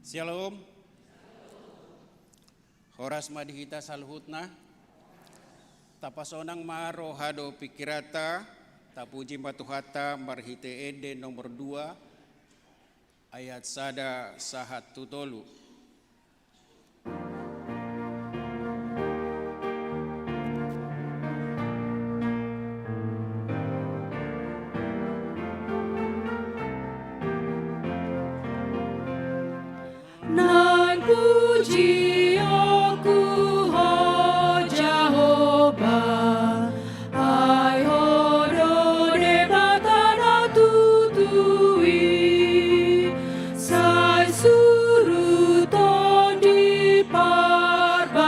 Shalom. Horas madihita salhutna. Tapasonang maro hado pikirata. Tapuji batuhata marhite ede nomor 2 ayat sada sahat tutolu. Puji aku ho Jehovah, ai hodo de batana tutui, sai suruh ton di parbadia,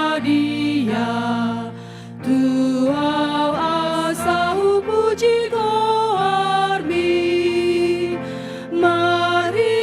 tuau asahu puji ko armi, mari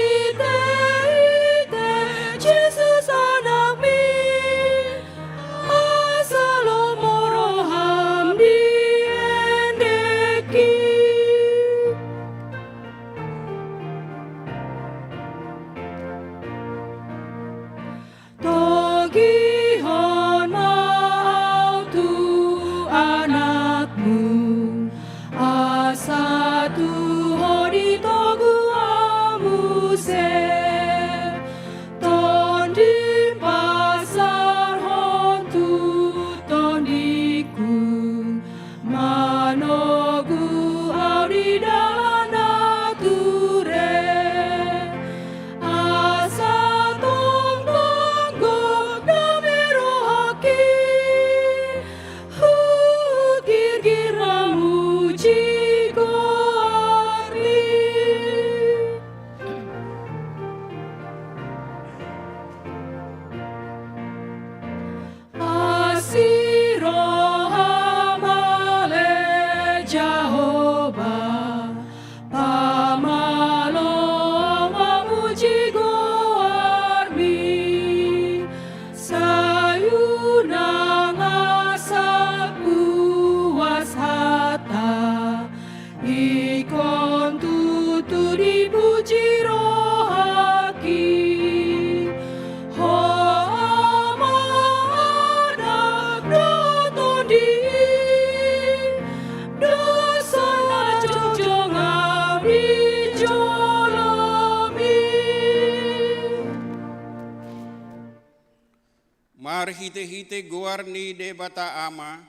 Marhite-hite guarni de bata ama,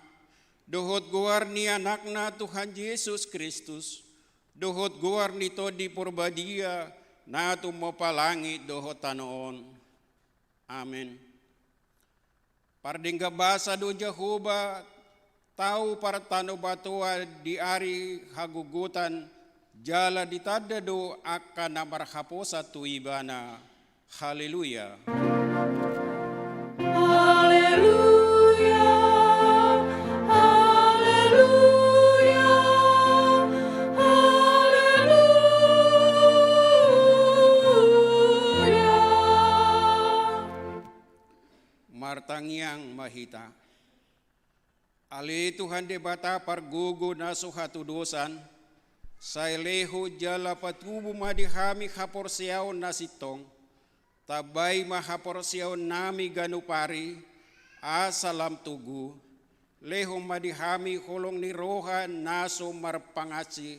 dohot guarni anakna Tuhan Yesus Kristus, dohot guarni to di purbadia, na tumopalangi dohot tanoon. Amen. Pardingga basa do Jehovah, tahu para tano batua di ari hagugutan, jala ditada do akan namarhaposa tuibana. Haleluya. Haleluya, haleluya, haleluya. Martangyang mahita. Ali Tuhan de bata pargugo na suhatu dosan, sa leho jala patubu madihami haporsiaw na sitong, tabay mahaporsiyaw nami ganupari, asalam tugu, lehong madihami holong ni roha naso marpangasi,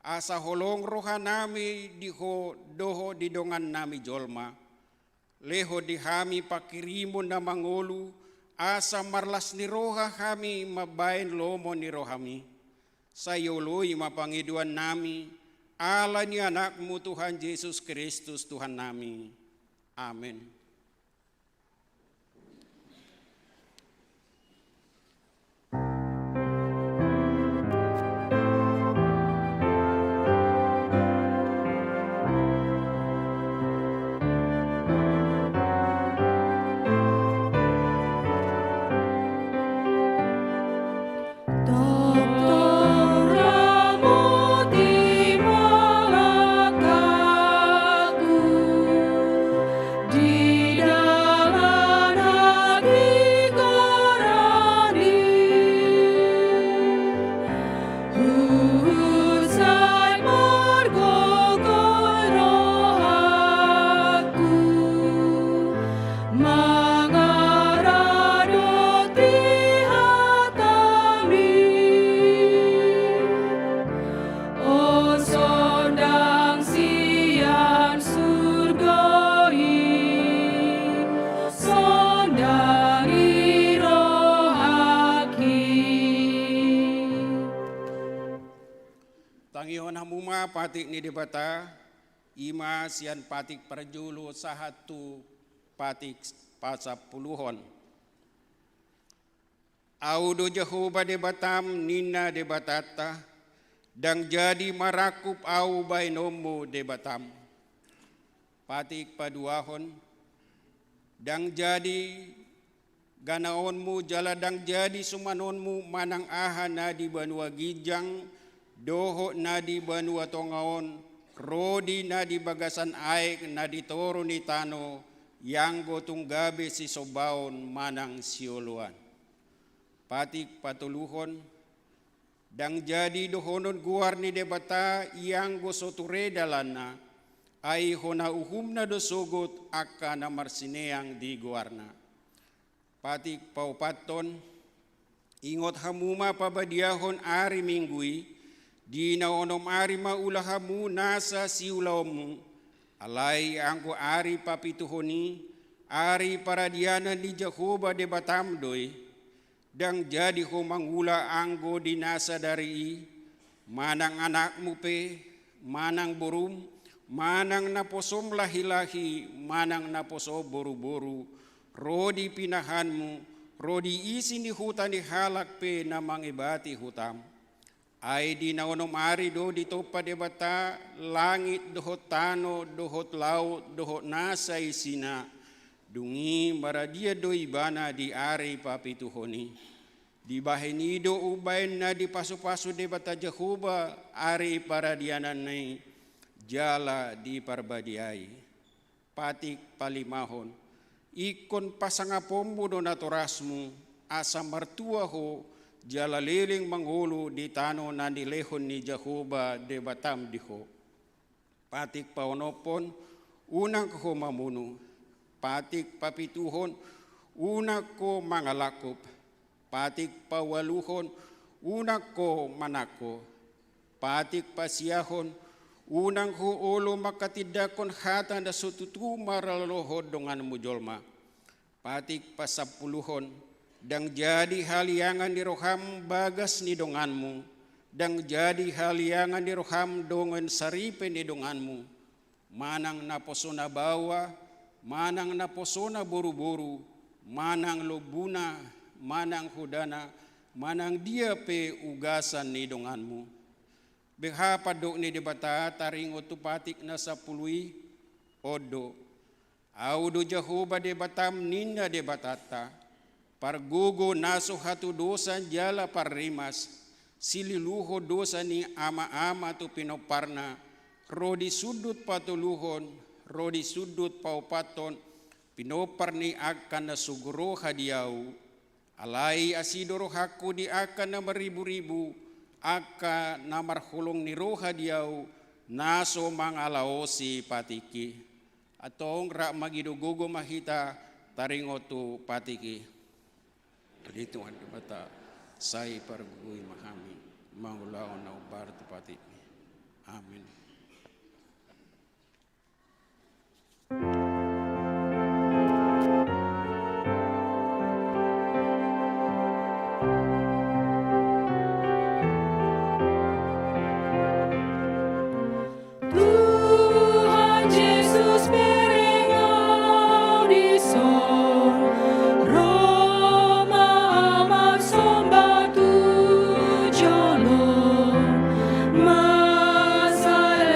asa holong roha nami diho doho didongan nami jolma, leho dihami pakirimu na mangulu, asa marlas ni roha kami mabain lomo ni rohami, sayoloy mapangiduan nami, ala ni anakmu Tuhan Yesus Kristus Tuhan nami. Amin. Di Tangion hamuma patik ni debata, ima sian patik perjulu sahatu patik pasapuluhon. Audo Jehovah debatam nina debatata, dang jadi marakup au bainomu debatam. Patik paduahon, dang jadi ganaonmu jala dang jadi sumanonmu manang aha na di banua gijang, doho na di banua tongaon, rodi na di bagasan aek na di toro ni tano, yang gotong gabe si sobaon manang sioluan. Patik patuluhon, dang jadi dohonon guar ni debata yang gosoture dalana, ay hona uhumna dosogot aka na marsineang di guarna. Patik paupaton, ingot hamuma pabadiahon ari minggui, di naonom ari maulahamu nasa siulawmu, alay angko ari papituhoni, ari paradiana di Jehovah debatamdoy, dang jadi ho mangula anggo dinasa dari manang anakmu pe, manang burum, manang naposom lahi-lahi, manang naposo boru-boru, rodi pinahanmu, rodi isi ni hutan di halak pe na mangibati hutam. Ay di naonom ari do di topa debata, langit dohot tano, dohot laut, dohot nasa isina, dungi maradia do ibana di ari papituhoni. Di bahenido ubain na di pasu-pasu debata Jehovah ari paradianan nai jala di parbadiai. Patik palimahon, ikon pasangapombo do naturasmu, asa martua ho jala liling manghulu di tano na dilehon ni Jehovah debatam diho. Patik paonopon, unang ko mamunu. Patik papituhon, unang ko mangalakop. Patik pawaluhon, unang ko manako. Patik pasiahon, unang ko ulo makatidakon hata na sututu maralohod dongan mujolma. Patik pasapuluhon, dang jadi haliangan ni roham bagas ni donganmu, dang jadi haliangan ni roham dongan saripe ni donganmu. Manang naposona bawa, manang naposona buru-buru, manang lobuna, manang hudana, manang dia pe ugasan ni donganmu. Beha padok ni debata taring otupatik na sapului odo. Audo Jehovah debatam ninda debatata. Pargugo naso hatu dosa jala parrimas. Sililuho dosa ni ama-ama tu pinoparna. Rodi sudut patuluhon, rodi sudut paupaton. Pinopar ni akan na suguro hadiau. Alai asidoro haku di akan na maribu-ribu, aka na marhulong ni roha diau, naso mangalaosi patiki. Atong ra magidugugo mahita taringotu patiki. Dito ang debata, say pargui mahami, mangulaon na ubar tu patiki. Amin. Masala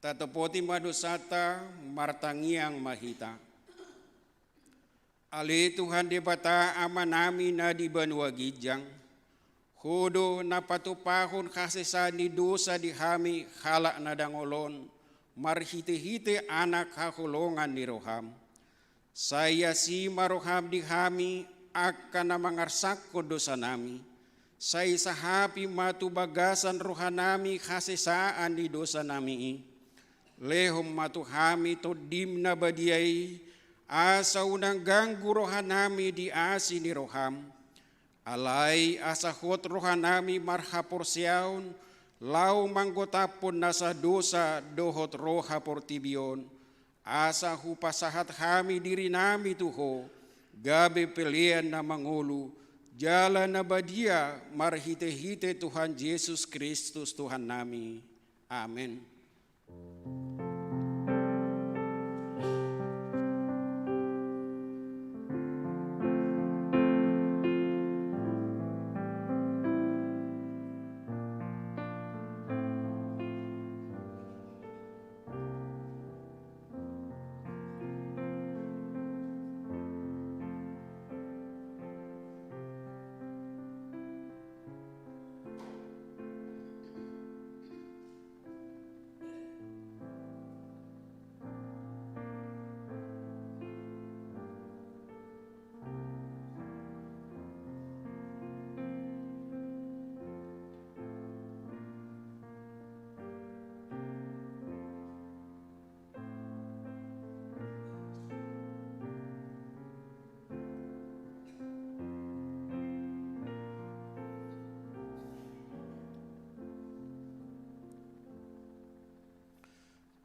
Tatopoti madosata martangiang mahita. Ali Tuhan debata amanami na di banwa gijang. Hudo na patupahon kasesa ni dosa di hami halak na dangolon. Marhite-hite anak hakulongan ni roham. Saya si maroham di hami akan na mangarsak ko dosa nami. Saya sahapi matu bagasan rohanami kasesaan di dosa nami. Lehom matu hami to dim na badiay, asa unang ganggu rohanami di asi ni roham. Alay asa hot rohanami marhapor siyaon, lau manggotapon nasa dosa dohot roha portibion. Asa hupasahat hami diri nami tuho, gabe pelian na mangulu, jala na badia marhite-hite Tuhan Yesus Kristus Tuhan nami. Amen.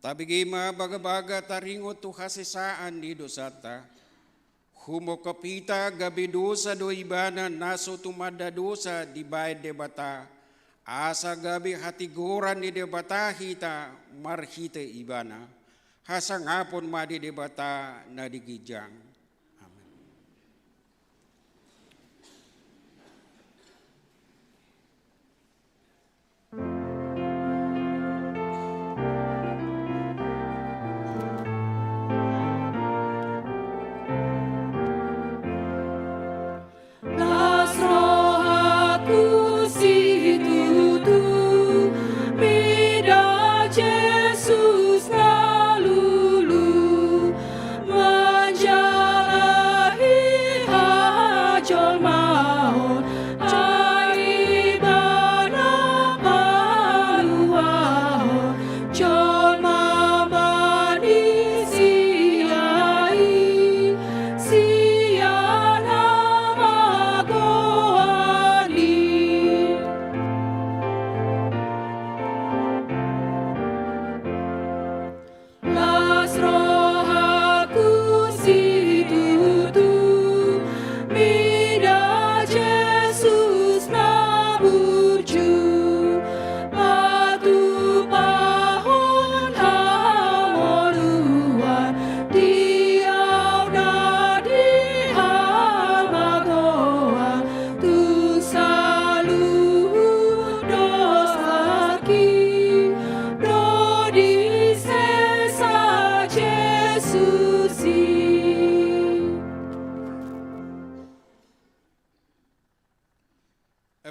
Tabigima baga-baga taringo tu hasesaan di dosata. Humo kapita gabi dosa do ibana naso tumada dosa di bae debata. Asa gabi hati goran di debata hita marhite ibana. Hasangapon madi debata na digijang.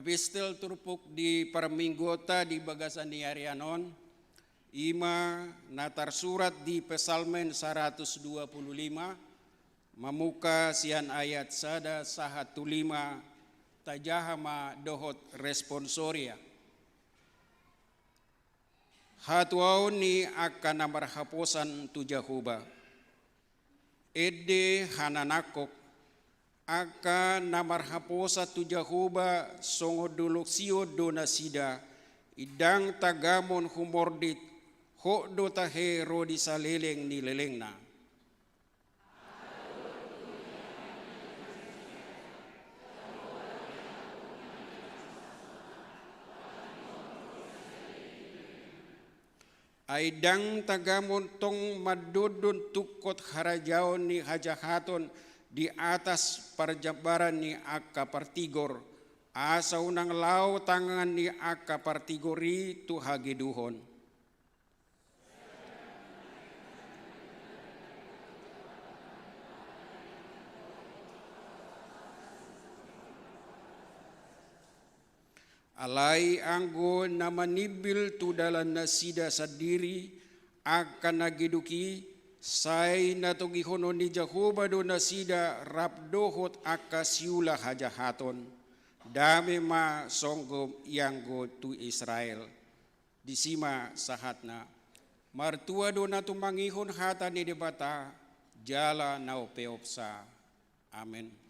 Epistel turpuk di Parminggota di bagasan ni Arianon, ima natar surat di Pesalmen 125, mamuka sian ayat sada sahatu lima tajahama dohot responsoria. hatuau ni akan namarhaposan tu Jahuba. Ede hananakok akan namarhaposa tu Jahuba songo duluk sio do nasida idang tagamon humordit ho do tahe rodi saleleng ni lelengna. Aidang tagamon tong madodon tukot harajaon ni hajahaton di atas perjabaran ni akka partigor asa unang lau tangan ni akka partigori tu hageduhon. Alai anggo nama nibil tu dalam nasida sadiri akan nagiduki sai natogi hono ni Jahoba do nasida rabdohot akasiula hajahaton dame ma songgo yanggo tu Israel disima sahatna martua do natu mangihon hata ni debata jala nau peopsa. Amin.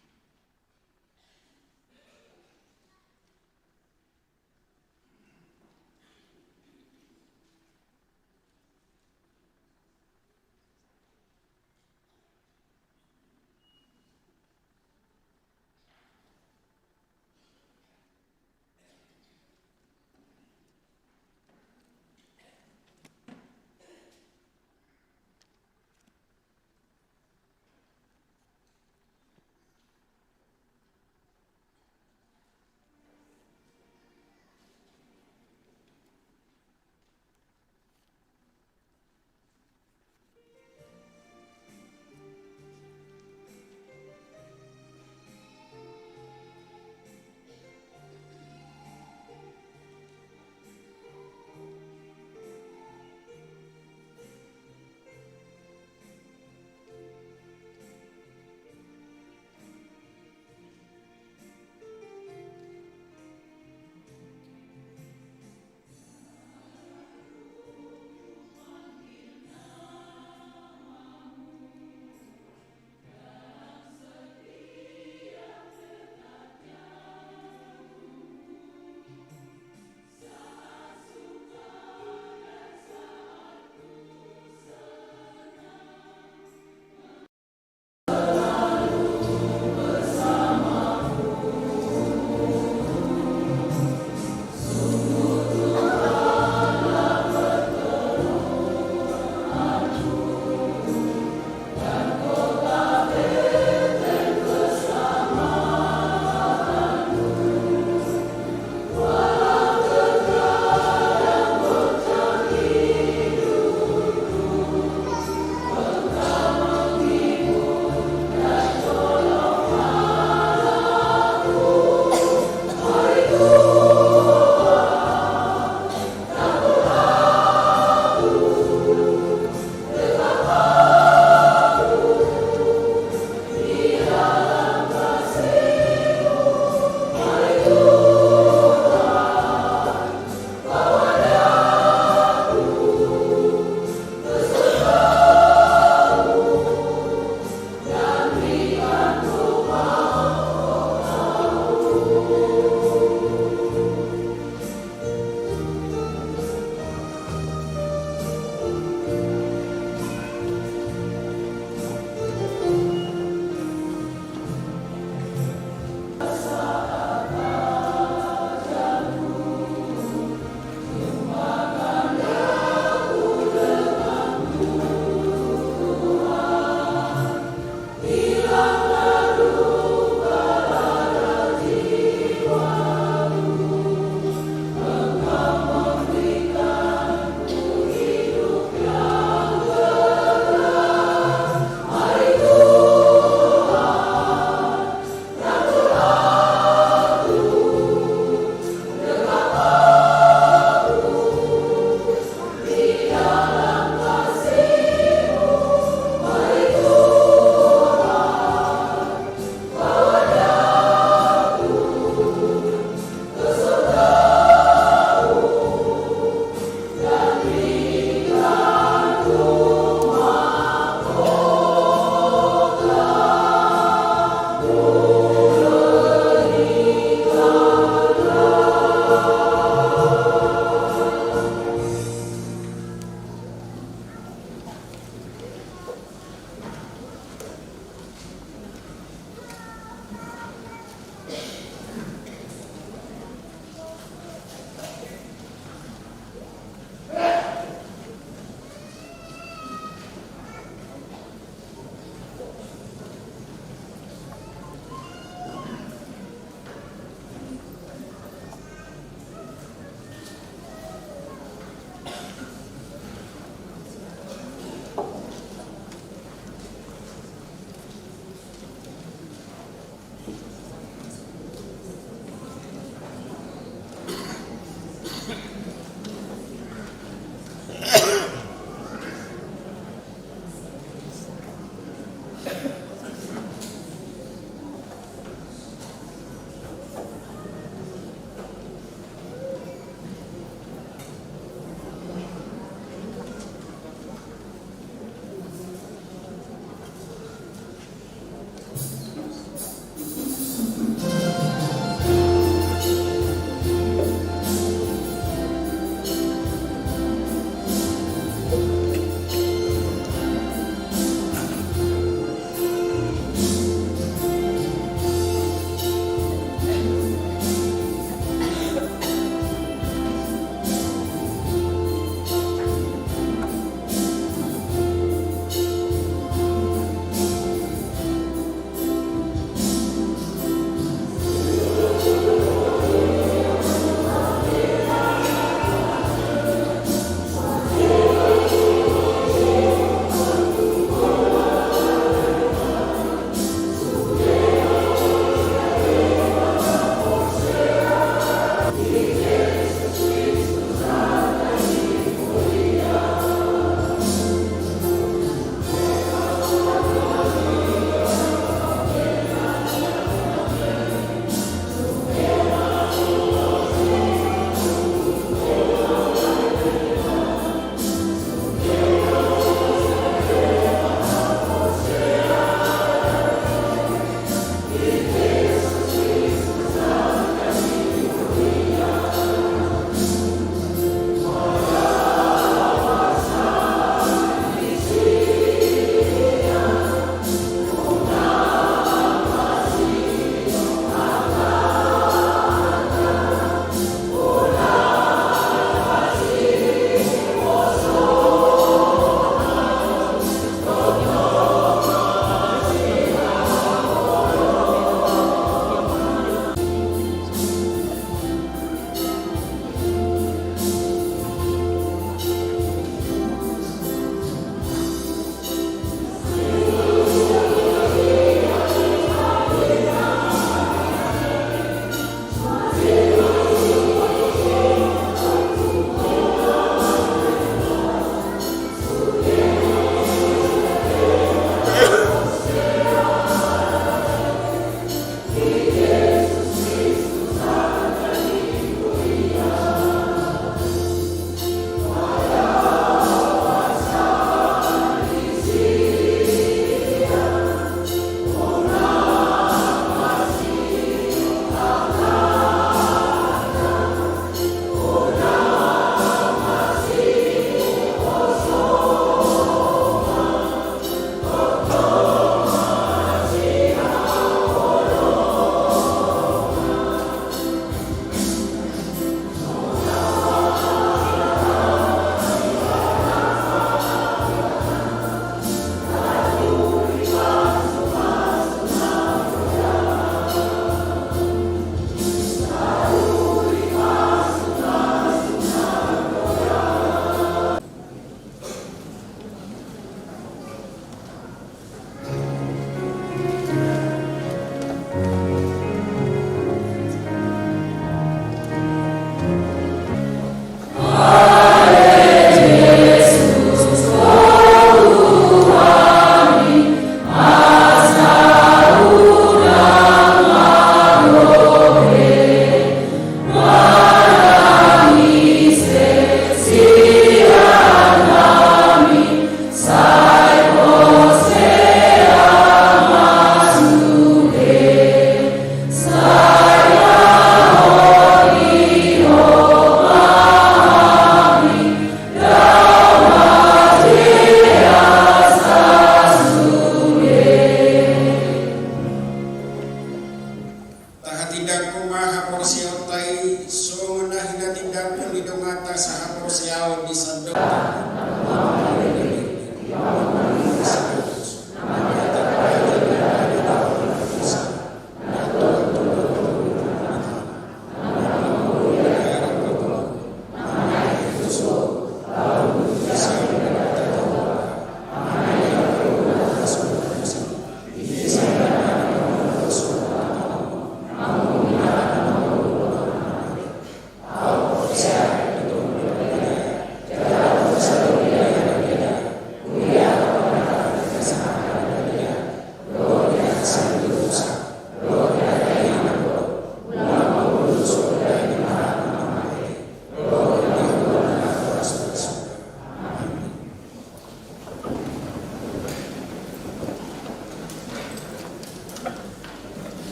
Semoga sahabat siau di sandok.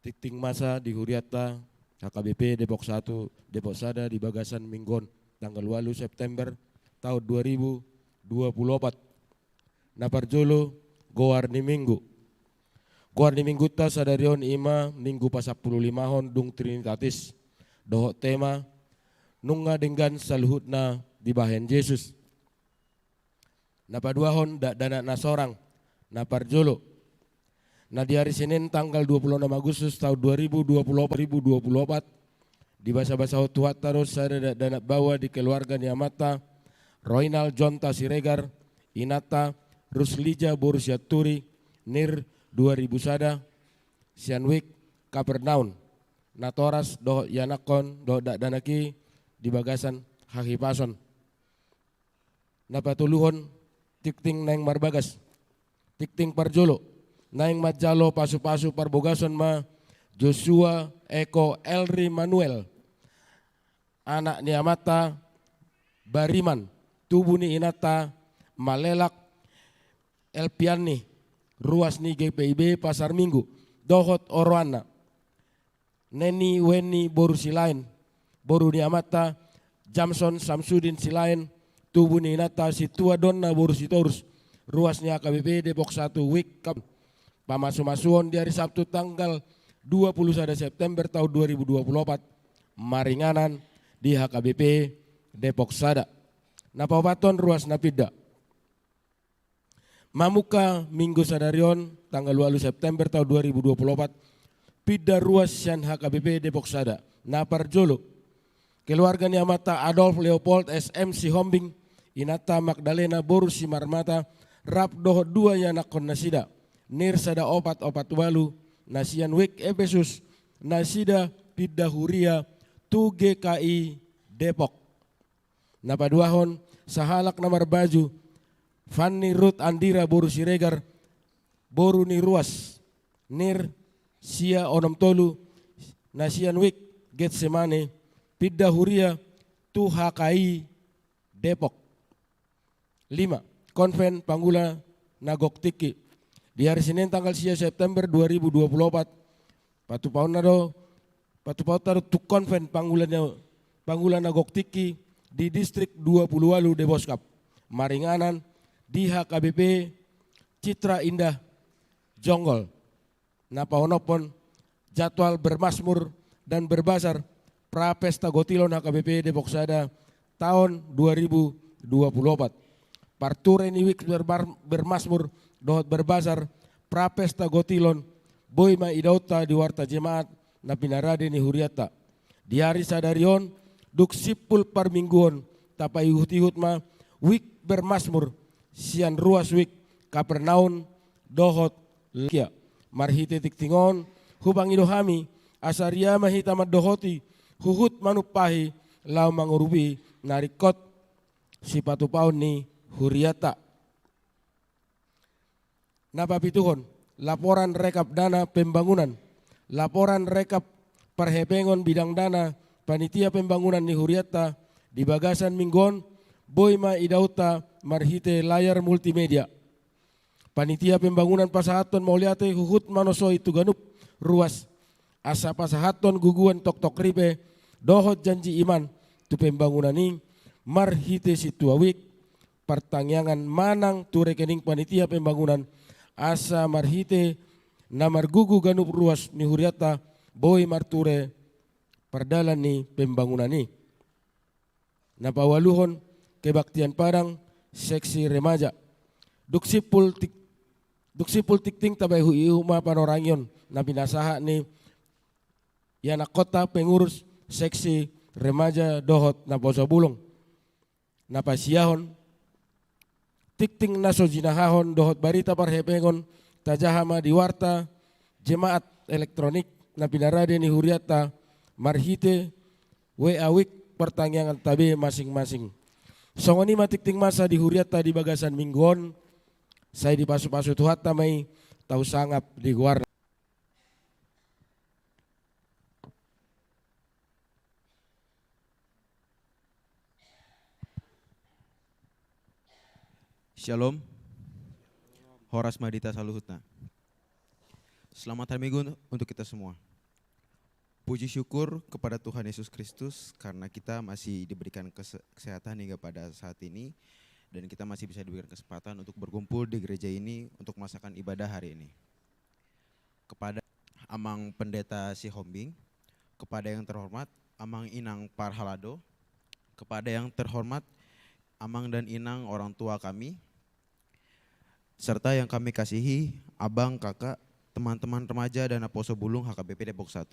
Tikting masa di Huriata, HKBP Depok 1, Depok Sada di Bagasan Minggon, tanggal 8 September tahun 2024. Naparjolo, Goarni Minggu. Goarni Minggu ta sadarion ima Minggu pasak 15 dung Trinitatis. Dohok tema, nunga dengan saluhutna di bahen Yesus. Napaduahon dak dana nasorang, naparjolo. Nah di hari Senin tanggal 26 Agustus tahun 2024 Di basa-basa tuat terus sada dana bawa di keluarga ni amata Roinal Jonta Siregar Inata Ruslija Borussia Turi Nir 2000 sada Sianwik Kapernaun Natoras do Yanakon do danaki di bagasan Hahipason Napatuluhon tikting neng marbagas tikting parjolo naing majalo pasu-pasu parbogason ma Joshua Eko Elri Manuel anak ni amata Bariman tubuh ni inata Malelak Elpiani ruas ni GPIB Pasar Minggu dohot Oroana Neni Weni Boru Silain Boru ni amata Jamson Samsudin Silain tubuh ni inata Situa Donna Boru Sitorus ruasnya AKBP Depok 1 Wik Pamasu-masuon di hari Sabtu tanggal 21 September tahun 2024 maringanan di HKBP Depok Sada. Napawaton ruas napida. Mamuka Minggu Sadarion tanggal 2 September tahun 2024 pida ruas sian HKBP Depok Sada. Naparjolo keluarga ni amata Adolf Leopold SM Sihombing Inata Magdalena Boru Simarmata Rap doho 2 yanakon nasida. Nir sada opat walu nasian wik Efesus nasida pida huria tu GKI Depok. Napaduahon sahalak namar baju Fanny Ruth Andira Boru Siregar Boru ni ruas Nir sia onom tolu nasian wik Getsemane pida huria tu HKI Depok. 5. Konven Panggula Nagok Tiki di hari Senin tanggal 10 September 2024 patu paun taruh tu konven Panggula Nagok Tiki di distrik 20 Walu Deboskap maringanan di HKBP Citra Indah Jonggol. Napaonopon jadwal bermasmur dan berbasar Prapesta Gotilon HKBP Depok Sada tahun 2024. Parture niwik bermasmur dohot berbasar Prapesta Gotilon Boima Idauta di Warta Jemaat Napinarade ni Huriata. Di hari sadarion duk sipul parmingguon tapai ihut ma wik bermasmur sian ruas wik Kapernaun dohot Lekia marhite tiktingon hubang idohami asaria mahita madohoti huhut manupahi lau mangurubi narikot sipatu paun ni Huriata. Napapituhon laporan rekap dana pembangunan laporan rekap perhepengon bidang dana panitia pembangunan ni Huriata di bagasan Minggon Boima Idauta marhite layar multimedia. Panitia pembangunan pasahaton mauliate huhut manoso itu ganup ruas asa pasahaton guguan tok ripe dohot janji iman tu pembangunan ini marhite situawik pertangyangan manang tu rekening panitia pembangunan asa marhite namar gugu ganup ruas ni Huriata boy marture perdalan ni pembangunan ni. Napawaluhon kebaktian Padang seksi remaja duksipul tikting tabay huiuma panorangyon na binasaha ni yanak kota pengurus seksi remaja dohot na Boso Bulong. Napasiyahon tikting naso jinahahon dohot barita parhepengon tajahama di warta jemaat elektronik na pinarade ni Huriata marhite weawik pertangyangan tabe masing-masing. Songoni matikting masa di Huriata di bagasan Minggon saya di pasu-pasu tuhat tamay tahu sangap di guarna. Shalom, Horas Madita Saluhutna. Selamat hari Minggu untuk kita semua. Puji syukur kepada Tuhan Yesus Kristus karena kita masih diberikan kesehatan hingga pada saat ini dan kita masih bisa diberikan kesempatan untuk berkumpul di gereja ini untuk melaksanakan ibadah hari ini. Kepada Amang Pendeta Sihombing, kepada yang terhormat Amang Inang Parhalado, kepada yang terhormat Amang dan Inang orang tua kami, serta yang kami kasihi abang, kakak, teman-teman remaja dan Aposo Bulung HKBP Depok 1.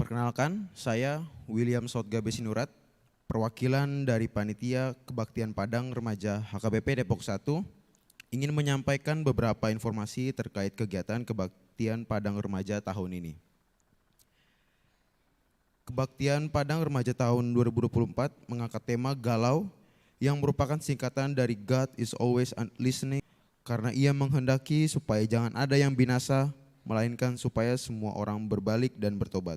Perkenalkan, saya William Sotgabe Sinurat, perwakilan dari Panitia Kebaktian Padang Remaja HKBP Depok 1, ingin menyampaikan beberapa informasi terkait kegiatan Kebaktian Padang Remaja tahun ini. Kebaktian Padang Remaja tahun 2024 mengangkat tema Galau yang merupakan singkatan dari God is always listening, karena ia menghendaki supaya jangan ada yang binasa, melainkan supaya semua orang berbalik dan bertobat.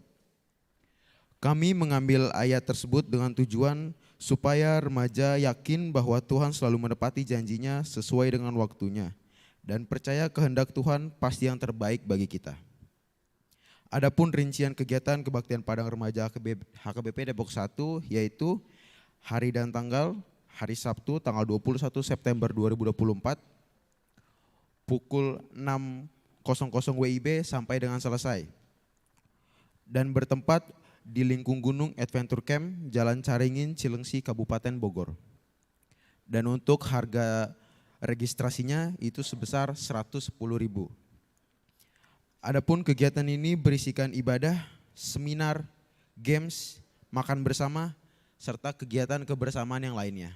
Kami mengambil ayat tersebut dengan tujuan supaya remaja yakin bahwa Tuhan selalu menepati janjinya sesuai dengan waktunya dan percaya kehendak Tuhan pasti yang terbaik bagi kita. Adapun rincian kegiatan Kebaktian Padang Remaja HKBP Depok 1 yaitu hari dan tanggal, hari Sabtu tanggal 21 September 2024 pukul 6.00 WIB sampai dengan selesai. Dan bertempat di Lingkung Gunung Adventure Camp, Jalan Caringin, Cilengsi, Kabupaten Bogor. Dan untuk harga registrasinya itu sebesar 110.000. Adapun kegiatan ini berisikan ibadah, seminar, games, makan bersama, serta kegiatan kebersamaan yang lainnya.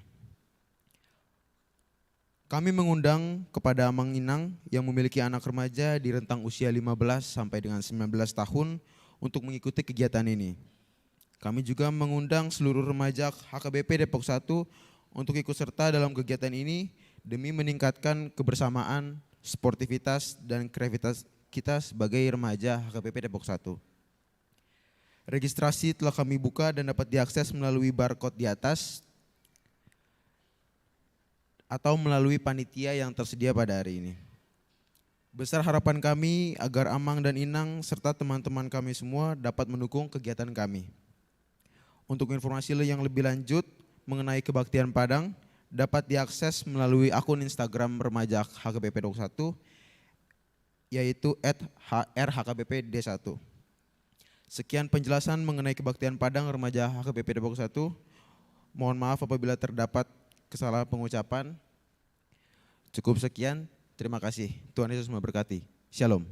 Kami mengundang kepada Amang Inang yang memiliki anak remaja di rentang usia 15 sampai dengan 19 tahun untuk mengikuti kegiatan ini. Kami juga mengundang seluruh remaja HKBP Depok 1 untuk ikut serta dalam kegiatan ini demi meningkatkan kebersamaan, sportivitas, dan kreativitas kita sebagai remaja HKBP Depok 1. Registrasi telah kami buka dan dapat diakses melalui barcode di atas atau melalui panitia yang tersedia pada hari ini. Besar harapan kami agar Amang dan Inang serta teman-teman kami semua dapat mendukung kegiatan kami. Untuk informasi yang lebih lanjut mengenai Kebaktian Padang dapat diakses melalui akun Instagram remaja HKBP Depok 1 yaitu @hrhkbpd1. Sekian penjelasan mengenai Kebaktian Padang Remaja HKBP Depok 1. Mohon maaf apabila terdapat kesalahan pengucapan. Cukup sekian. Terima kasih. Tuhan Yesus memberkati. Shalom.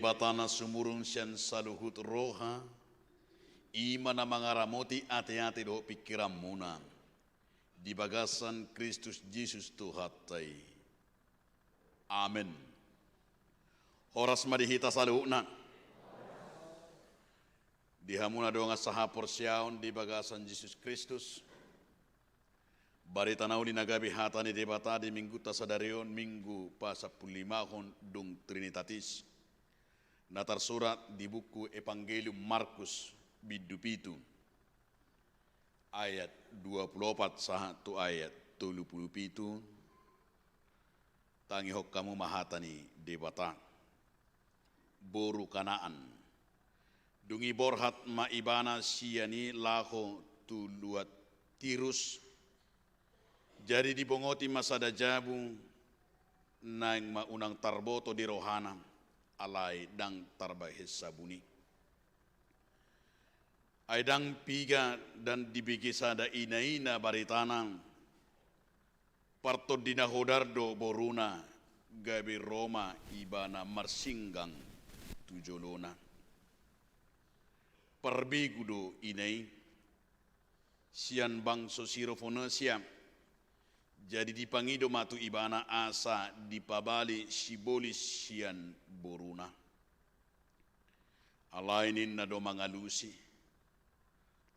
batana sumurung sian saluhut roha, ima na mangaramoti ate-ate do pikiran muna, di bagasan Kristus Yesus Tuhatai. Amin. Horas madihita saluhna. Dihamuna doang saha porsiaon di bagasan Yesus Kristus. Bari tanau di nagabi hatani debata di minggu tasadarion minggu pasapullimahon dung Trinitatis. Natar surat di buku Evangelium Markus bidupitu ayat 24 satu ayat 37 tangi hok kamu mahatani debata boru kanaan dungi borhat maibana siani laho tuluat tirus jadi dibongoti masada jabu naing maunang tarboto di rohana alai dang tarbahis sabuni. Aidang piga dan dibikisada ina-ina baritanang parto dina hodardo boruna gabi Roma ibana marsinggang tujolona. Perbigudo inai sian bangso sirofonesia jadi dipangido matu ibana asa dipabali sibolis sian boruna. Alainin na do mangalusi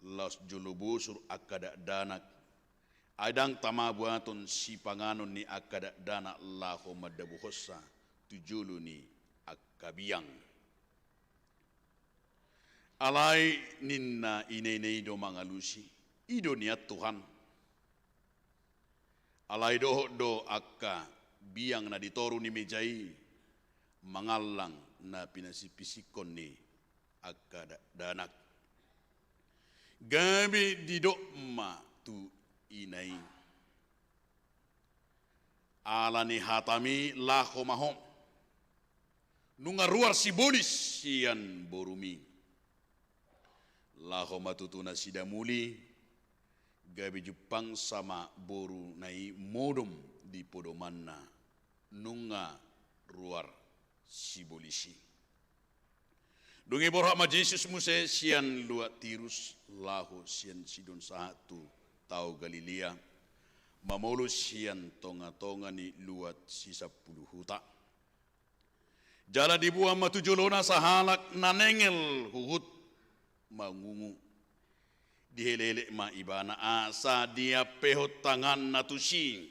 las julubusur akada danak adang tamabuaton si panganon ni akada danak laho madabuhosa tujulu ni akabiang. Alai ninna inenei do mangalusi ido niat Tuhan. Alai do akka biang na ditoru ni mejai mangalang na pinasipisikon ni akka danak gabi didok ma tu inai ala ni hatami laho mahom nunga ruar sibolis sian borumi laho matutuna sidamuli gabi Jepang sama boru nai modom di podomanna nunga ruar sibolisi. Dungi borhak ma Yesus muse sian lua tirus lahu sian sidon satu tau Galilea mamolu sian tonga-tonga ni luat sisa puluh huta. Jala dibuang ma tujolona sahalak nanengel huhut mangungu. Dihelele ma ibana asa dia pehot tangan natusi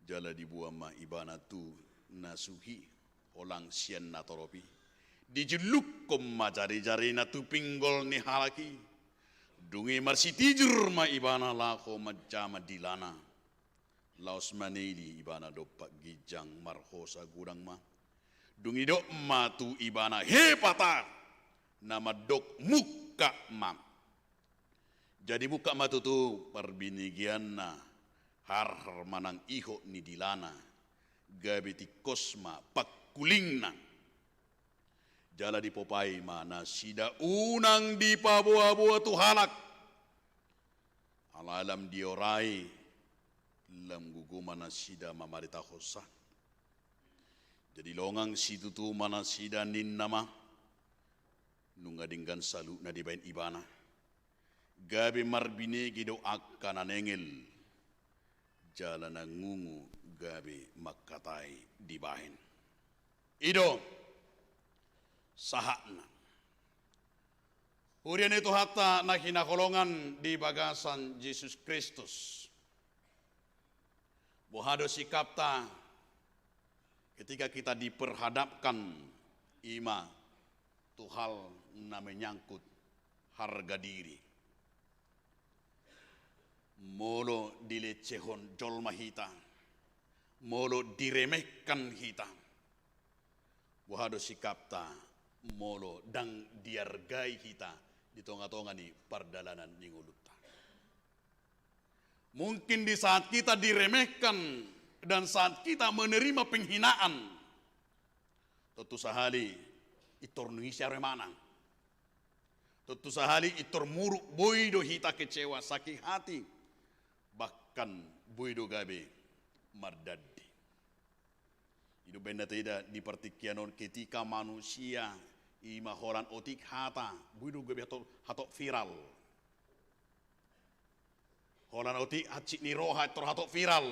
jala dibuang ma ibana tu nasuhi olang sian natoropi dijuluk kom ma jari-jari natu pinggol ni halaki dungi marsi tijur ma ibana lako majama dilana laos maneli ibana dopak gijang marhosa gudang ma dungi dok ma tu ibana hepata nama dok muka ma. Jadi buka matu tu perbinigian na har manang iho ni dilana gabi ti kosma pakuling na jala di popai mana sida unang di pabua-bua tu halak alalam diorai lam gugu mana sida mamarita hosa jadi longang situ tu mana sida nin nama nungadinggan salu na dibain ibana gabi marbine gido akana nengel jalan ngungu gabi makatai dibahin ido sahakna hurian itu hatta na hinakolongan di bagasan Yesus Kristus bohado sikapta ketika kita diperhadapkan ima tu hal na menyangkut harga diri molo dilecehon jolma hita molo diremehkan hita wahado sikapta molo dang diargai hita di tonga-tonga ni pardalanan ningulutta mungkin di saat kita diremehkan dan saat kita menerima penghinaan tentu sahali itor nuisya remana tentu sahali itor muruk boido hita kecewa sakit hati bahkan boido gabe mardadi Hidup benda tidak dipertikianon ketika manusia ima holan otik hata budu gabi hatok viral. Holan otik hacik ni roha tor hatok viral.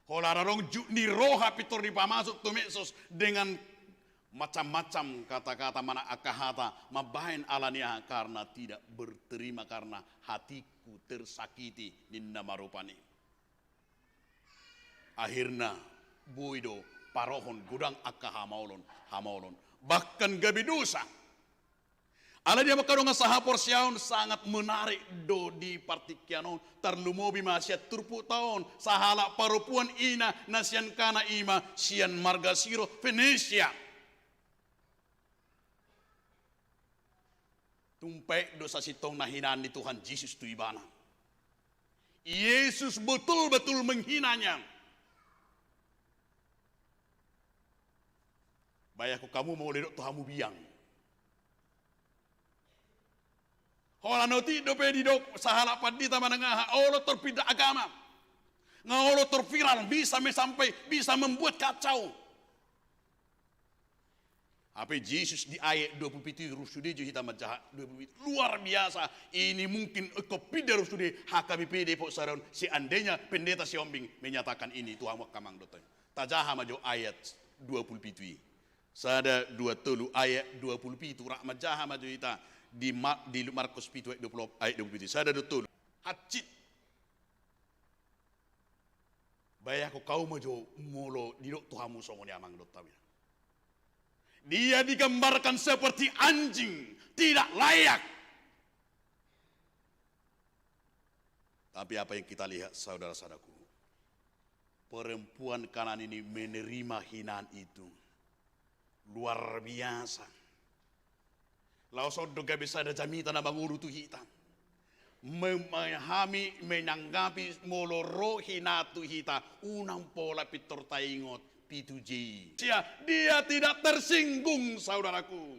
Holan rong juk ni roha pitor di pamasuk tu medsos dengan macam-macam kata-kata mana akahata mabahin alania karena tidak berterima karena hatiku tersakiti ninna marupani. Akhirnya buido parohon gudang akaha hamaulon bahkan gabi dosa. Ala dia makadonga sahapor siaon sangat menarik do di partikianon tarlumobi masyat turpu tahun sahala parupuan ina nasian kana ima sian marga siro Venesia. Tumpai dosa sitong nahinaan di Tuhan Yesus tu ibana. Yesus betul-betul menghinanya. Bayangku kamu mau ledok Tuhanmu biang. Holanoti dope di dok sahala padita manengah olo terpindah agama. Ngolo terviral bisa sampai bisa membuat kacau. Apa Yesus di ayat 27 rusudi jo hitam jahat 27 luar biasa. Ini mungkin kopida rusudi HKBP Depok Saron seandainya pendeta Siombing menyatakan ini Tuhan wakamang doteng. Tajaha majo ayat 27. Sada 27 ayat 27 rahmat jaha majo hita di Markus 7 ayat 27. Sada betul. Hacit. Bayako kau majo molo didok Tuhanmu songoni amang dotawi. Dia digambarkan seperti anjing, tidak layak. Tapi apa yang kita lihat saudara-saudaraku, perempuan Kanaan ini menerima hinaan itu. Luar biasa. Laosod doga bisa ada jamita na manguru tu hitam. Memahami, menanggapi moloro hinatu hita, unang pola pitor taingot. P2J. Dia tidak tersinggung saudaraku.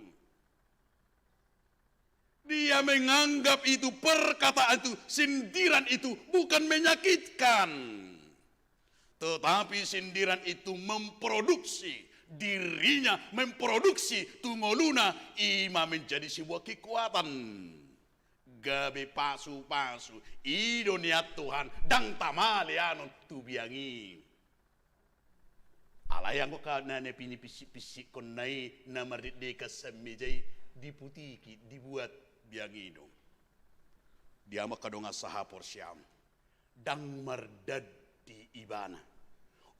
Dia menganggap itu perkataan itu, sindiran itu bukan menyakitkan. Tetapi sindiran itu memproduksi dirinya, memproduksi tungoluna ima menjadi sebuah kekuatan. Gabe pasu-pasu, idonia Tuhan, dang tamalianon tubiangi. Ala yang kau kana pini pisik konai nama deka semejai diputiki dibuat biang dong. Dia makadonga sahapor siam dang mardad di ibana.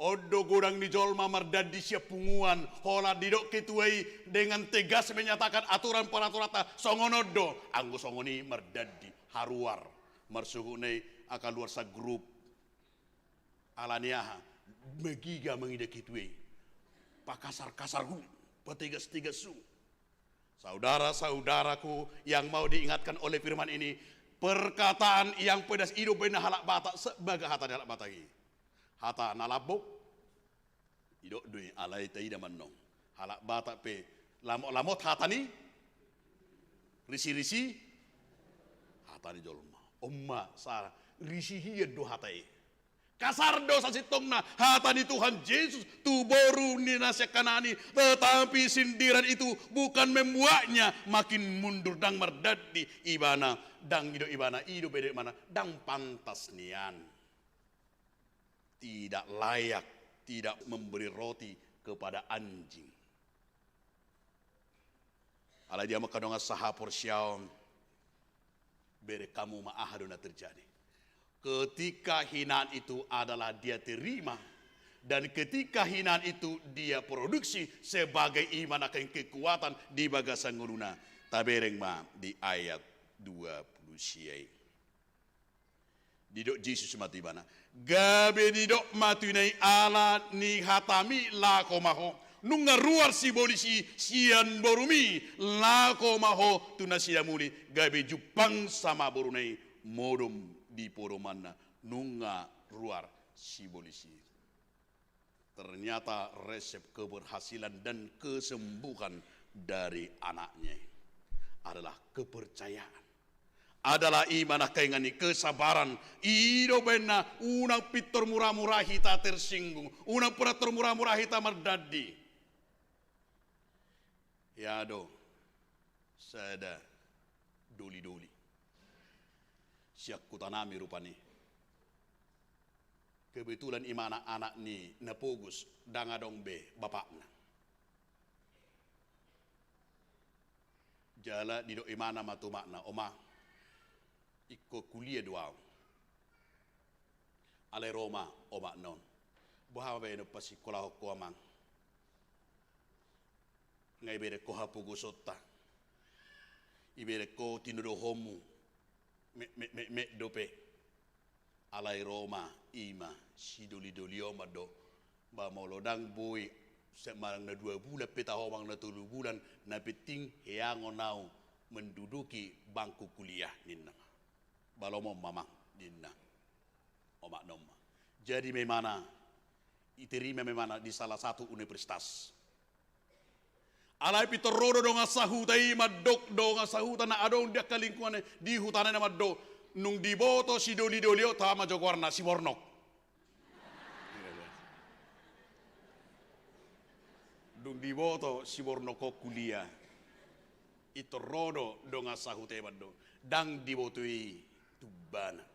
Odo gorang di jolma mardad di siap punguan hola didok ketuai dengan tegas menyatakan aturan peraturan songonodo anggo songoni mardad di haruar marsuhune akan luar sa grup alaniaha megiga mengidaki tuwe pakasar-kasar hu patigas-tigas su. Saudara-saudaraku yang mau diingatkan oleh firman ini, perkataan yang pedas hidup benar halak batak sebagai hata halak batagi hata nalabok hidup duit alai taida manong halak batak pe lamot hata ni risi-risi hata ni jolma omma sara risi hiya do hatai kasar dosa sitongna hata di Tuhan Yesus tu boru ni nasihat Kanani, tetapi sindiran itu bukan membuatnya makin mundur dang merdad di ibana dang hidup ibana hidup beda mana dang pantas nian tidak layak tidak memberi roti kepada anjing. Ala dia makadonga sahapor syaon bere kamu maahadona terjadi. Ketika hinaan itu adalah dia terima dan ketika hinaan itu dia produksi sebagai iman akan kekuatan di bagasan nguruna tabereng ma di ayat 20 siai. Didok Yesus mati bana. Gabe didok matunai ala ni hatami lako maho. Nunga ruar si bolisi sian borumi lako maho tunasiamuli gabe jupang sama borunai modom di poromana nunga ruar si bolisi. Ternyata resep keberhasilan dan kesembuhan dari anaknya adalah kepercayaan, adalah imana kaingani kesabaran. Ido bena unang pitor murah-murah hita tersinggung, unang peratur murah-murah hita merdadi. Ya do, sada doli-doli. Siak kutanami rupani. Kebetulan imana anak ni napogus dangadong be bapakna. Jala di do imana matumakna oma. Iko kuliah doang. Ale Roma omak non. Buha ba ino pasi kolah ko amang. Ngai bere ko hapugo sotta. Ibere ko tinudo homu. Me dope. Alai Roma ima sidoli-doli oma do. Ba molodang boy semarang na 2 bulan peta homang na 3 bulan na peting heango nau menduduki bangku kuliah ninna. Balomo mamang dinna omak nom. Jadi memana diterima memana di salah satu universitas. Alai pitorodo donga sahuta ima dok donga sahuta na adong dia kalingkuan di hutan na maddo nung diboto si doli-dolio tama jogwarna si Mornok. Nung diboto si Mornok kuliah. Itorodo donga sahuta maddo dang dibotoi tubana.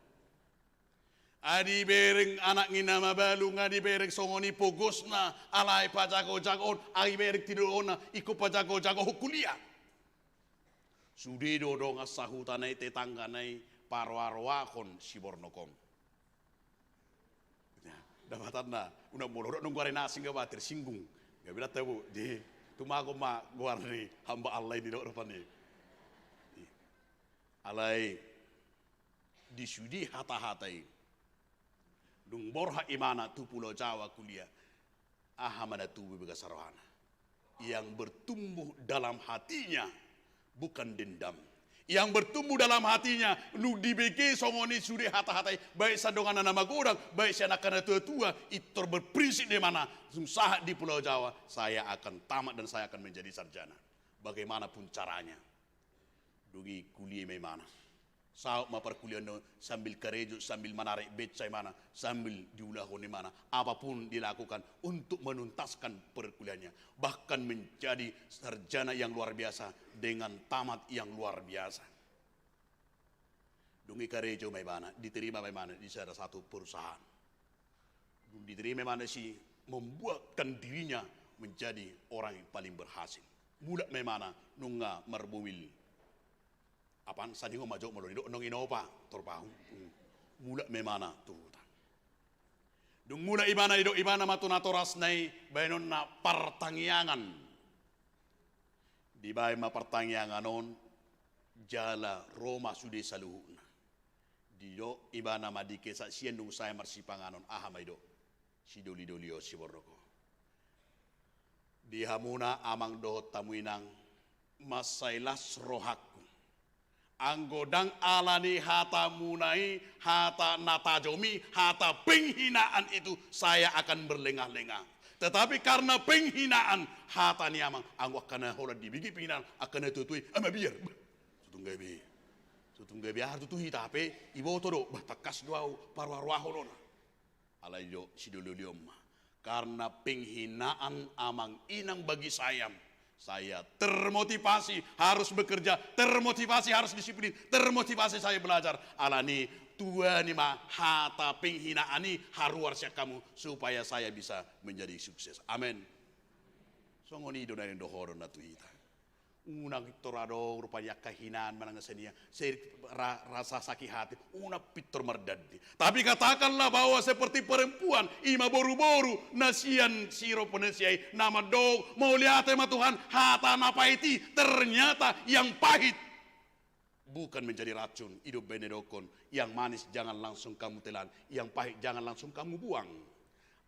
Adi bereng anak ngina mabalu ngadi bereng songoni pogosna alai pajago-jagon ai bereng tidurona iko pajago-jago kuliah. Sudido dong sahutanai tetangganai parwarwakon si Bornokom. Dapatan na una molorok nung guare nasi nga ba tersinggung. Ga bila tahu di tumago ma guarni hamba Allah di depan ni. Alai disudi hata-hatai dung borha imana tu Pulau Jawa kuliah ahamana tu begasarwana yang bertumbuh dalam hatinya bukan dendam, yang bertumbuh dalam hatinya nu dibeke songoni sudi hata-hatai baik sadongan nama godang baik anak-anak tua-tua itu berprinsip di mana susah di Pulau Jawa saya akan tamat dan saya akan menjadi sarjana bagaimanapun caranya. Dugi kuliah memana saat ma perkuliahan sambil kerejo, sambil menarik becai mana, sambil diulahoni mana, apapun dilakukan untuk menuntaskan perkuliahannya, bahkan menjadi sarjana yang luar biasa dengan tamat yang luar biasa. Dungi kerejo mana, diterima mana di salah satu perusahaan. Diterima mana sih membuatkan dirinya menjadi orang yang paling berhasil. Mulak mana nunga merbumil. Apaan sadingo majok melodi nong inopa torpahu mula memana turutan dung mula imana ido imana matuna toras nai baenon na pertangyangan di bae ma pertangyangan on jala Roma sude saluhuna di do ibana madike sa sien dung saya marsipanganon aha maido si doli-dolio si boroko di hamuna amang dohot tamuinang masailas rohak anggodang alani hata munai, hata natajomi, hata penghinaan itu saya akan berlengah-lengah. Tetapi karena penghinaan hata niamang, anggo akan hola dibigi penghinaan akan tutui ama biar. Tutunggabi harus tutuhi tapi ibo todo batakas doau parwarwahonona. Alaijo sidololiom. Karena penghinaan amang inang bagi saya termotivasi harus bekerja, termotivasi harus disiplin, termotivasi saya belajar. Alani tua ni mah hata penghinaan ini haruarsia kamu supaya saya bisa menjadi sukses. Amin. Songoni donain dohoron natu ita. Unang torado rupanya kehinaan manang senia, rasa sakit hati, una pitor merdadi. Tapi katakanlah bahwa seperti perempuan ima boru-boru nasian siro penesiai nama dog mau lihat sama Tuhan hata napaiti ternyata yang pahit bukan menjadi racun hidup benedokon yang manis jangan langsung kamu telan yang pahit jangan langsung kamu buang.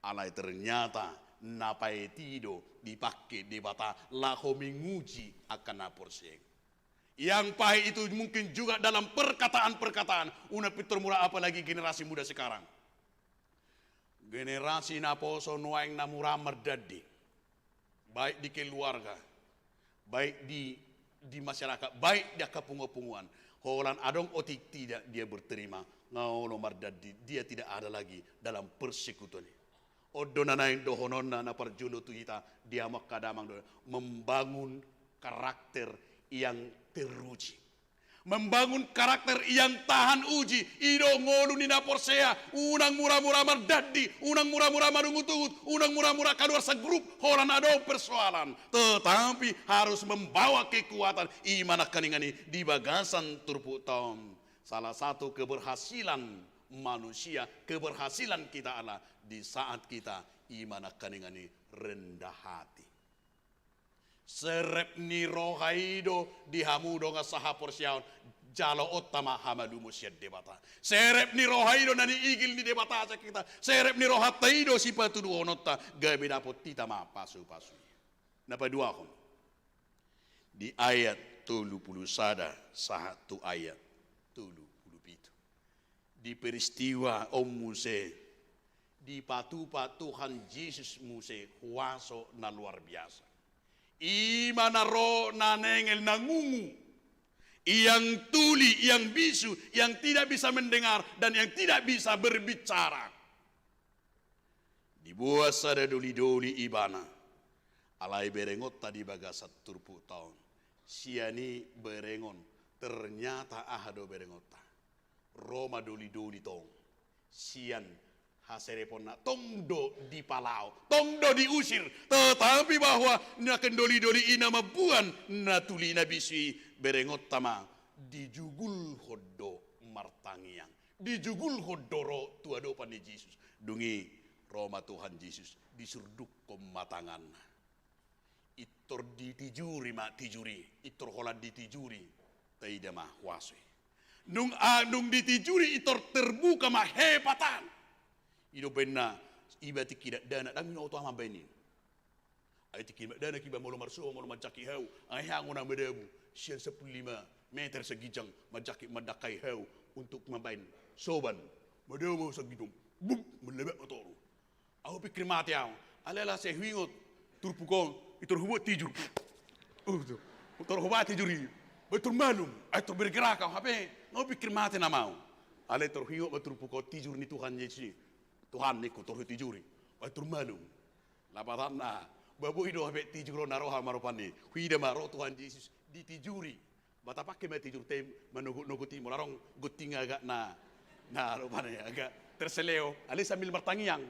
Alai ternyata napaetido dipakai di bata laho menguji akan naporseng. Yang pahit itu mungkin juga dalam perkataan-perkataan. Una pitur murah apalagi generasi muda sekarang. Generasi naposo nuaing namura merdadi. Baik di keluarga, baik di masyarakat, baik di kepungu-punguan. Holan adong otik tidak dia berterima. Ngaulo mardadi dia tidak ada lagi dalam persekutuan. Odona naing dohonona na parjuno tuhita dia makadamang membangun karakter yang teruji. Membangun karakter yang tahan uji. Ido ngolu ni naporsea. Unang murah-murah mardadi. Unang murah-murah marungut-ungut. Unang murah-murah kaluar segrup. Holan ada persoalan. Tetapi harus membawa kekuatan. Imana kaningani di bagasan turpu tahun. Salah satu keberhasilan manusia. Keberhasilan kita adalah di saat kita imana kaningani rendah hati. Serep ni rohaido di hamudo nga saha porsyaon jalo otama hamadu musyad debata. Serep ni rohaido nani igil ni debata sa kita. Serep ni rohataido si patudu onota gabi dapot tita ma pasu-pasu. Napadua ko. Di ayat 30 sada satu ayat 30 di peristiwa Om Muse di patupa Tuhan Yesus Muse kuaso na luar biasa. Imana ro nanengel nangungu, yang tuli, yang bisu, yang tidak bisa mendengar dan yang tidak bisa berbicara. Dibuat sada doli-doli ibana, alai berengot tadi bagasat turpu tahun. Siani berengon, ternyata ahado berengota. Roma doli-doli tong, sian haserepona tongdo di palau, tongdo diusir, tetapi bahwa naken doli-doli ina mabuan natuli nabisi berengot tama dijugul hodo martangiang, dijugul hodoro tuado pani Yesus, dungi Roma Tuhan Yesus disurduk kematangan, itor ditijuri ma tijuri, itor hola ditijuri, taida mah wasui, nung ditijuri itor terbuka mah hepatan. Ido benna iba tikidak dana dami no utama benin. Ay tikidak dana kiba molo marso molo majaki heu. Ay hanguna medebu sian 15 meter segijang majaki madakai heu untuk mabain soban. Medebu segidung. Bum melebek motoru. Aku pikir mati aku. Alela se huingot turpukon itur hubat tijur. Motor hubat tijuri. Betul malum. Ay tur bergerak aku hape. Aku pikir mati namau. Ale tur huingot betul pukon tijur ni Tuhan Yesus. Tuhan niku turut tijuri, watur malum. Lapatan na, babu ido habe tijuro naroha marupani. Huida maro Tuhan Yesus ditijuri. Bata pakai me tijur tem menugut molarong guting agak na rupane agak terseleo. Ali sambil martangiang.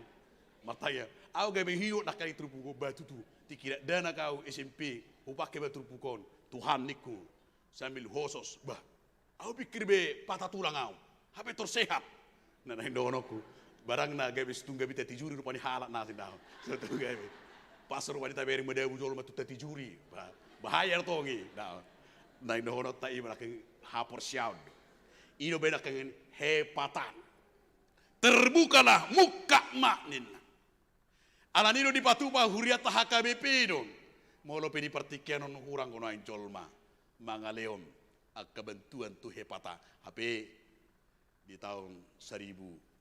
Martaya. Au gabe hiu nak kali trupuko batu tu. Tikira dana kau SMP, upake batu trupukon. Tuhan niku sambil hosos. Bah. Au pikir be patah tulang au. Habe tersehat. Nah indonoku. Barang na gabe setungga bita tijuri rupani halak nasi dah. Satu gabe. Pasar wanita beri medebu jolo matu tijuri. Bahaya tongi. Na indohono ta iba ke hapor siaud. Ino beda kengen hepatan. Terbukalah muka maknin. Alanino di patupa huriat HKBP dong. Molo pedi partikianon hurang kono ain jolma. Mangaleon kebentuan tu hepata. HP di tahun 1927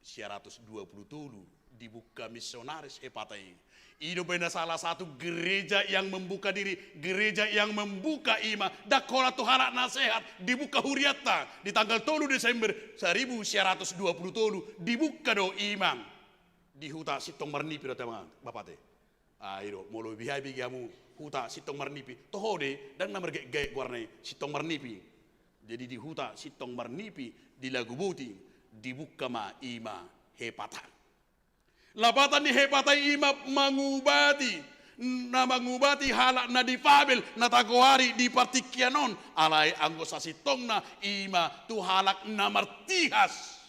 dibuka misionaris hepatai. Itu benar salah satu gereja yang membuka diri, gereja yang membuka ima. Dakola Tuhan nasihat dibuka huriata di tanggal 3 Desember 1927 dibuka do imam di huta Sitong Marnipi teman bapak teh. Ayo molo bihai bigamu huta Sitong Marnipi tohode dan nomor gay warnai Sitong Marnipi. Jadi di huta Sitong Marnipi di Lagubuti dibuka ma ima hepatan. Lapatan di hepatai ima mangubati halak na difabel na tagoari di partikianon alai anggosa sitongna ima tu halak na martihas.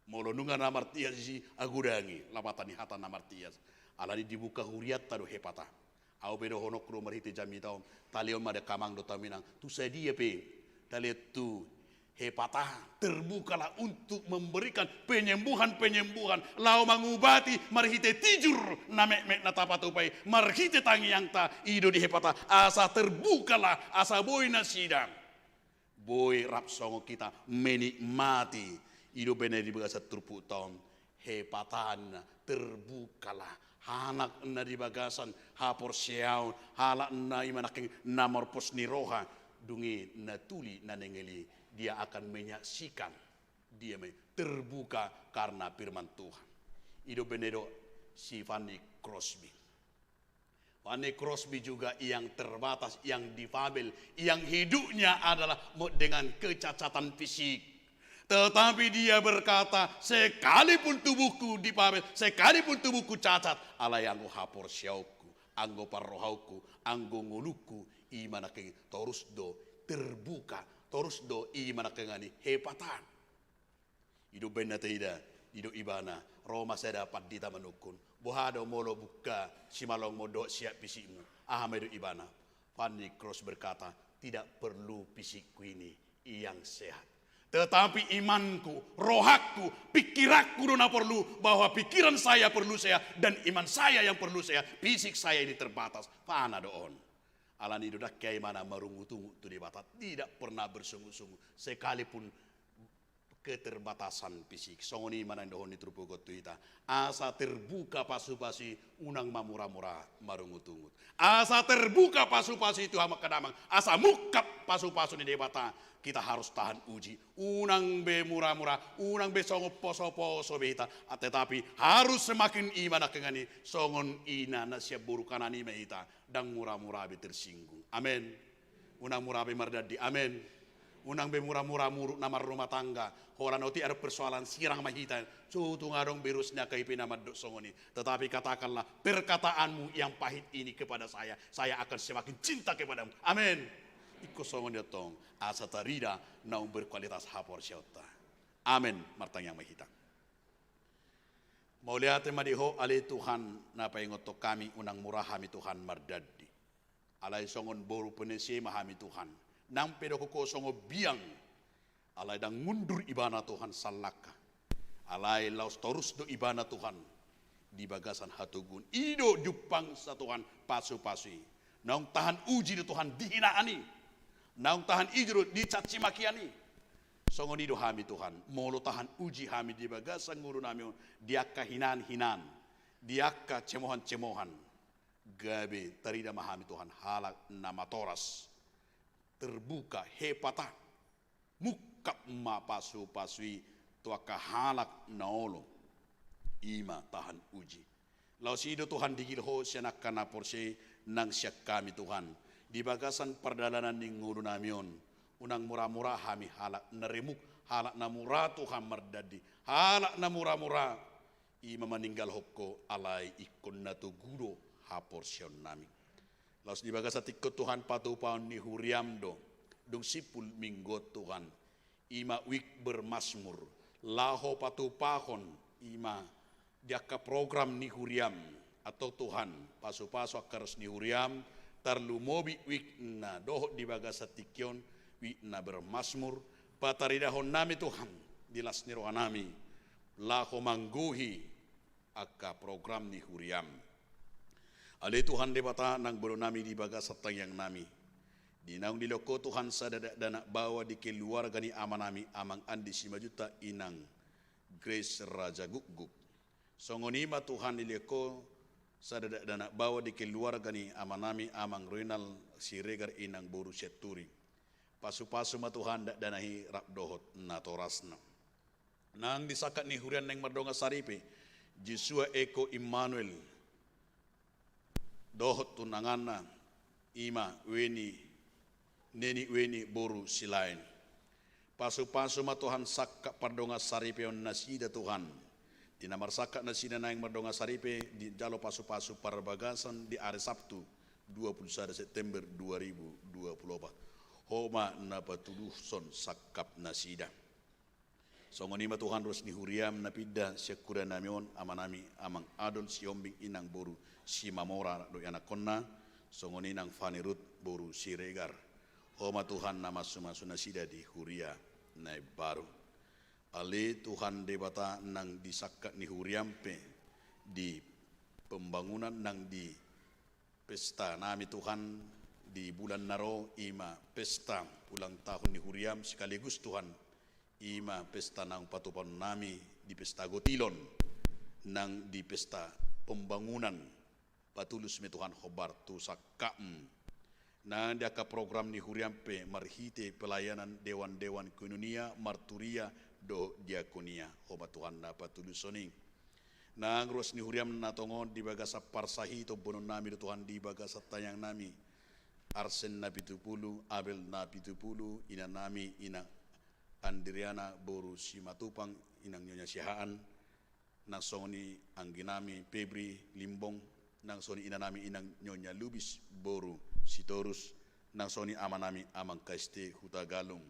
Molo nunga na martihas si agudangi lapatan di hata na martihas alai dibuka huriat tado hepata. Au bedo honok ro marhite jami taon talion made kamang do taminang tu sedia pe taliet tu hepatah terbukalah untuk memberikan penyembuhan lau mangubati marhite tijur namek natapatupai marhite tangi yang ta ido di hepatah asa terbukalah asa boy nasidang boy rapsongo kita menikmati ido bener di bagasa turpu tahun hepatan terbukalah anak na di bagasan hapor siaun halak na imanaking namor pos niroha dungi natuli nanengeli dia akan menyaksikan, dia terbuka karena firman Tuhan. Itu benedo si Fanny Crosby. Fanny Crosby juga yang terbatas, yang difabel, yang hidupnya adalah dengan kecacatan fisik. Tetapi dia berkata, sekalipun tubuhku difabel, sekalipun tubuhku cacat, ala yang hapor syauku, anggo parrohauku, anggo nguluku, imana keng torus do terbuka, torus do imana kengani hepatan. Hidup benda tidak, hidup ibana, Roma saya dapat dita menukun. Bohado molo buka, simalong modo siap pisikmu. Ahamedu ibana. Fanny Cross berkata, tidak perlu fisikku ini yang sehat. Tetapi imanku, rohaku, pikiranku dona perlu, bahwa pikiran saya perlu sehat dan iman saya yang perlu sehat. Fisik saya ini terbatas. Fana doon. Alan itu dah kayak mana marungu-tungu tu di batas. Tidak pernah bersungguh-sungguh sekalipun keterbatasan fisik. Songoni mana doon di trupu kotuita. Asa terbuka pasu-pasi unang mamura-mura marungu-tungut. Asa terbuka pasu-pasi itu hama kedamang. Asa mukap pasu-pasu di debata. Kita harus tahan uji. Unang be murah-murah, unang be songo poso-poso behita. Tetapi harus semakin iman akengani songon ina na siap burukan ani mehita dan murah-murah be tersinggung. Amin. Unang murah be mardadi. Amin. Unang be murah-murah muruk nama rumah tangga. Horan oti ada persoalan sirang mahita. Sutu ngarong virusnya kaipina madok songoni. Tetapi katakanlah perkataanmu yang pahit ini kepada saya akan semakin cinta kepadamu. Amin. Iko songon dia tong asa tarida naung berkualitas hapor syauta. Amin. Martang yang mahita. Mau lihat madiho alai Tuhan napa ingoto kami unang murahami Tuhan mardadi. Alai songon boru penesi mahami Tuhan. Nang pedo ko songo biang. Alai dang mundur ibana Tuhan salaka. Alai laus torus do ibana Tuhan di bagasan hatugun. Ido jupang sa Tuhan pasu-pasui. Naung tahan uji do Tuhan dihinaani. Naung tahan ijro dicaci makiani. Songon ido hami Tuhan. Molo tahan uji hami di bagasan nguru nami. Diakka hinan-hinan. Diakka cemohan-cemohan. Gabe tarida mahami Tuhan. Halak nama toras. Terbuka hepata. Mukap ma pasu-pasui. Tuaka halak naolo. Ima tahan uji. Lalu sido Tuhan digilho sianak kana porsi nang siak kami Tuhan. Di bagasan perdalanan di nguru namion. Unang murah-murah hami halak neremuk. Halak na murah Tuhan merdadi. Halak na murah-murah. Ima meninggal hoko alai ikon na tugudo hapor sion nami. Lalu di bagasan tikot Tuhan patupaon ni huriam do. Dung sipul minggot Tuhan. Ima wik bermasmur. Laho patupahon. Ima diaka program ni huriam. Atau Tuhan pasu-pasu akaras ni huriam. Tarlu mobi wik na doh di bagasa tikyon wik na bermasmur pataridahon nami Tuhan dilas nirohan nami lako mangguhi akka program ni huriam ale Tuhan debata nang bero nami di bagasa tayang nami di naung diloko Tuhan sadada dana bawa di keluarga ni amanami amang andi 5 juta inang Grace Raja Guguk songonima Tuhan diloko sadada dana bawa di keluarga ni amanami amang Rinal Siregar inang boru seturi. Pasu-pasu matuhan danahi rap dohot na torasna. Nang disakat ni hurian neng mardonga saripe. Jisua Eko Immanuel. Dohot tunangana. Ima weni. Neni weni boru silain. Pasu-pasu matuhan sakka pardonga saripe on nasida Tuhan. Di namar sakat na sina naing mardonga saripe di jalo pasu-pasu parbagasan di hari Sabtu 21 September 2024. Homa na patuduh son sakap na sida. Songonima Tuhan ros ni huriam na pida syakura namion amanami amang adol siombing inang boru si mamora do yanakonna songoninang fanirut boru si regar. Homa Tuhan nama sumasu na sida di huria na baru. Ale Tuhan debata nang disakat ni huriampe di pembangunan nang di pesta nami Tuhan di bulan Naro ima pesta ulang tahun ni huriam sekaligus Tuhan ima pesta nang patupan nami di pesta Gotilon nang di pesta pembangunan patulus me Tuhan khobar tu sakam Na diaka program ni huriampe marhite pelayanan dewan-dewan koinonia marturia do diakonia homa Tuhan na patulusoning. Na ngros ni huriam na tongon di bagasa parsahi to bonon nami do Tuhan di bagasa tayang nami. Arsen na 70, Abel na 70, ina nami ina Andriana boru si matupang inang nyonya sihaan nang soni angginami Febri Limbong nang soni ina nami inang nyonya Lubis boru si Torus nang soni amanami amang kaiste hutagalung.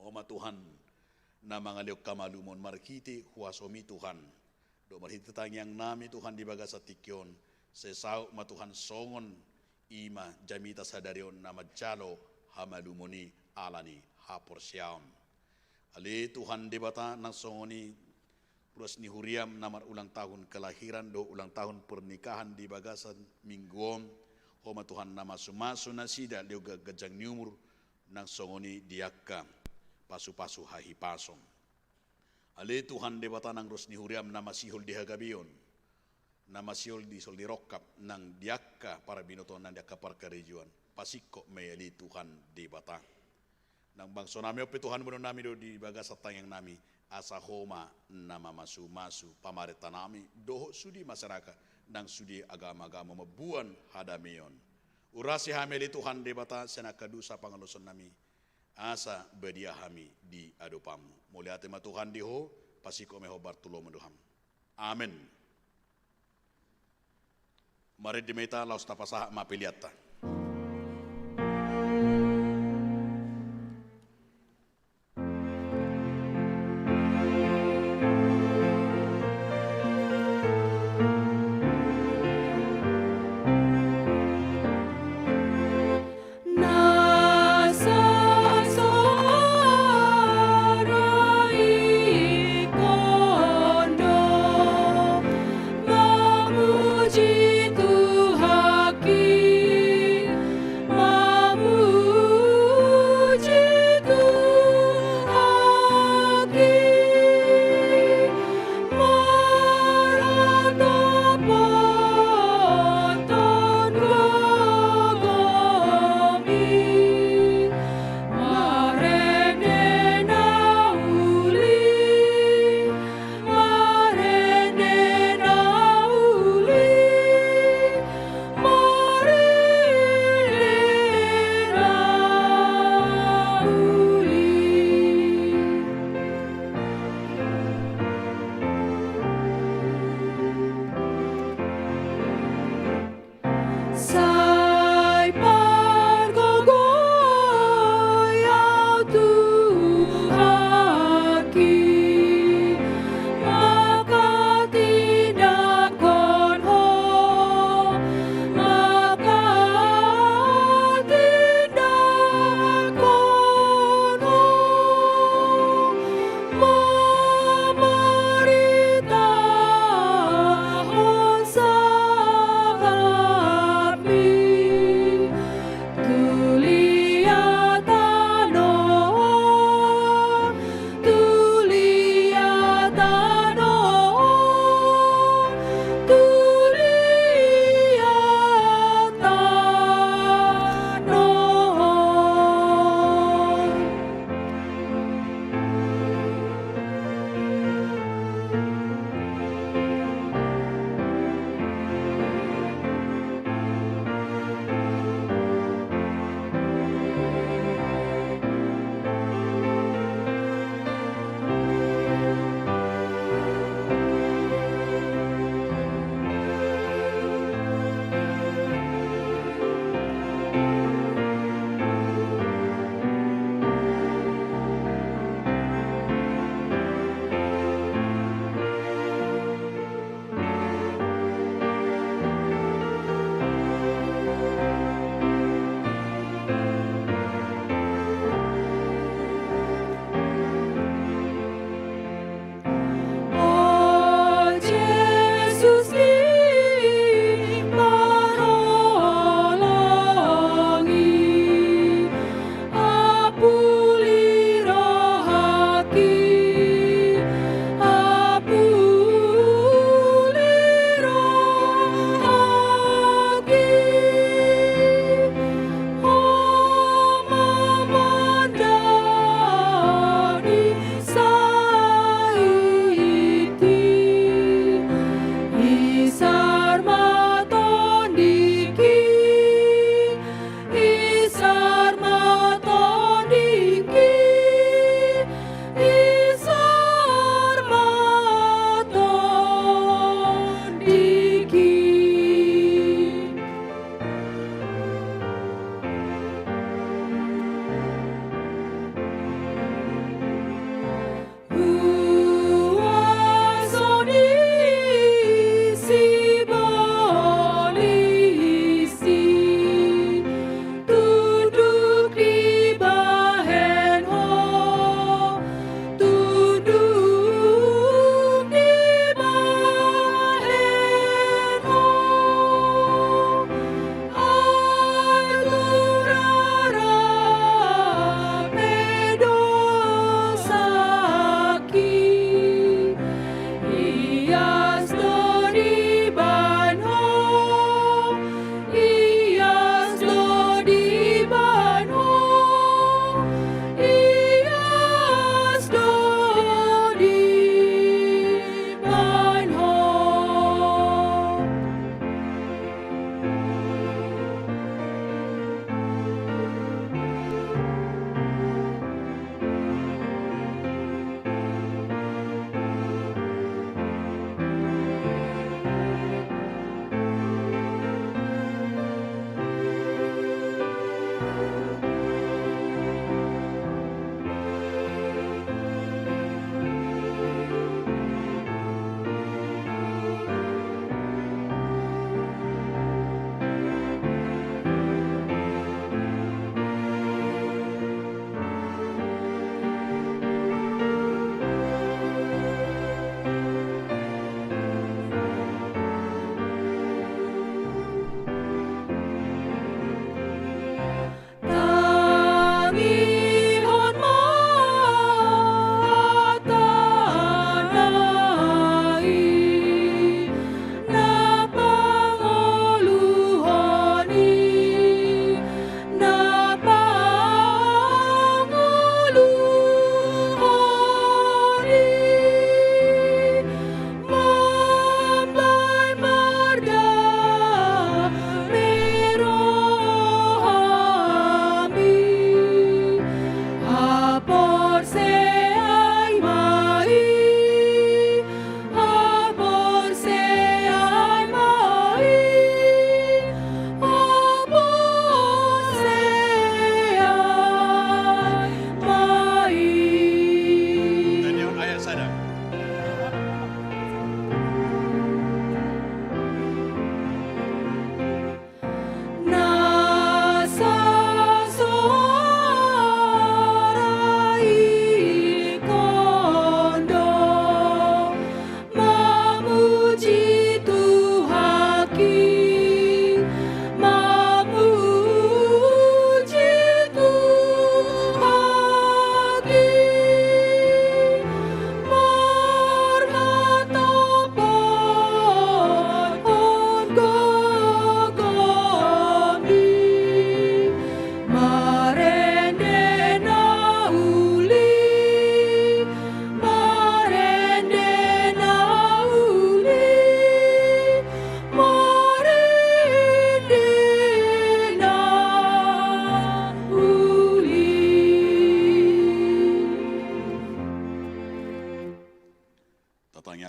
Oma Tuhan na mga liok kamalumon markiti huasomi Tuhan do marhiti tangyang nami Tuhan di bagasa tikyon sesau matuhan songon ima jamita sadarion na madjalo hamalumoni alani hapor siam. Ali Tuhan debata nang songoni Pros ni huriam namar ulang tahun kelahiran do ulang tahun pernikahan di bagasan mingguom homa Tuhan nama sumasu nasida lioga gajang niumur nang songoni diakka pasu-pasu hahi pasong. Ali Tuhan debata nang ros ni huriam nama sihol di hagabion nama sihol di sol di rokap nang diakka para binoto nang diakka parkarejuan pasiko me ali Tuhan debata. Nang bangso nami ope Tuhan beno nami do di bagasa tayang nami asa homa nama masu-masu pamareta nami doho sudi masyarakat nang sudi agama-agama mabuan hadamion. Urasi hameli Tuhan debata senaka dusa pangaloson nami asa bedia hami di adopamu. Mulia tema Tuhan diho pasiko meho bartulo mendoham. Amin. Mari dimeta laus tapasah mapiliata. Memuji Tuhan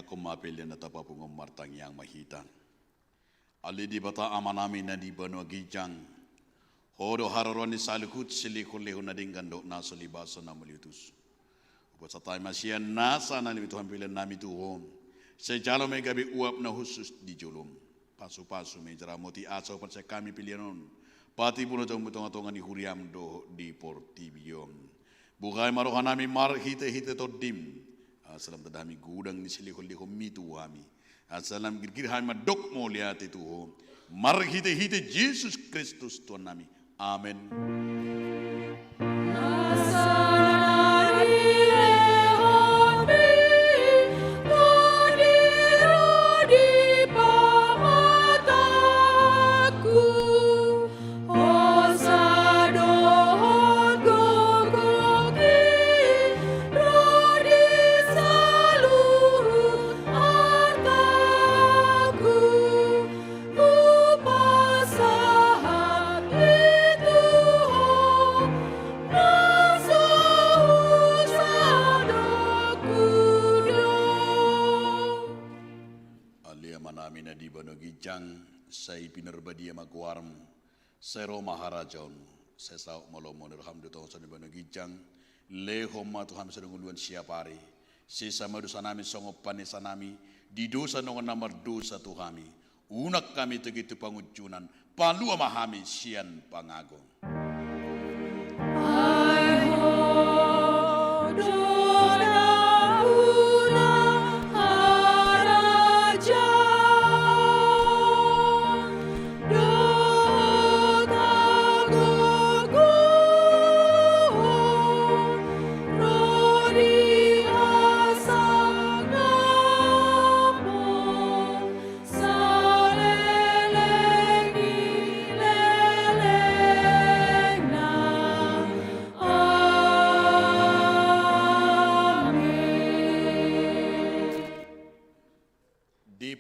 ako mapilya na tapapungong martang yang mahita. Ali di bata amanami na di banwa gijang. Hodo hararon ni salukut silikon leho na dinggando na solibasa na muliutus. Upot sa tayo masyan nasa na ni Tuhan pilihan nami tuhon. Sa jalo may gabi uap na husus di julum. Pasu-pasu may jaramoti asaw pan sa kami pilihanon. Pati puno tong butongatongan ni Huriam do di Portibion. Bukai marohan nami mar hite-hite to dim. Salam tadami gudang ni silikon-likon mitu kami. Salam girgir hami madok mo lihat itu. Mar hite-hite Yesus Kristus Tuhan nami. Amen. Say pinerbadia magwarm sero maharajon sesau malomon alhamdulillah sa nibanagijang leho matuham sa nguluan siapari sisa madusa nami songo panisa nami di dosa nongon namar dosa tuhami unak kami tegitu pangujunan palua mahami sian pangagong.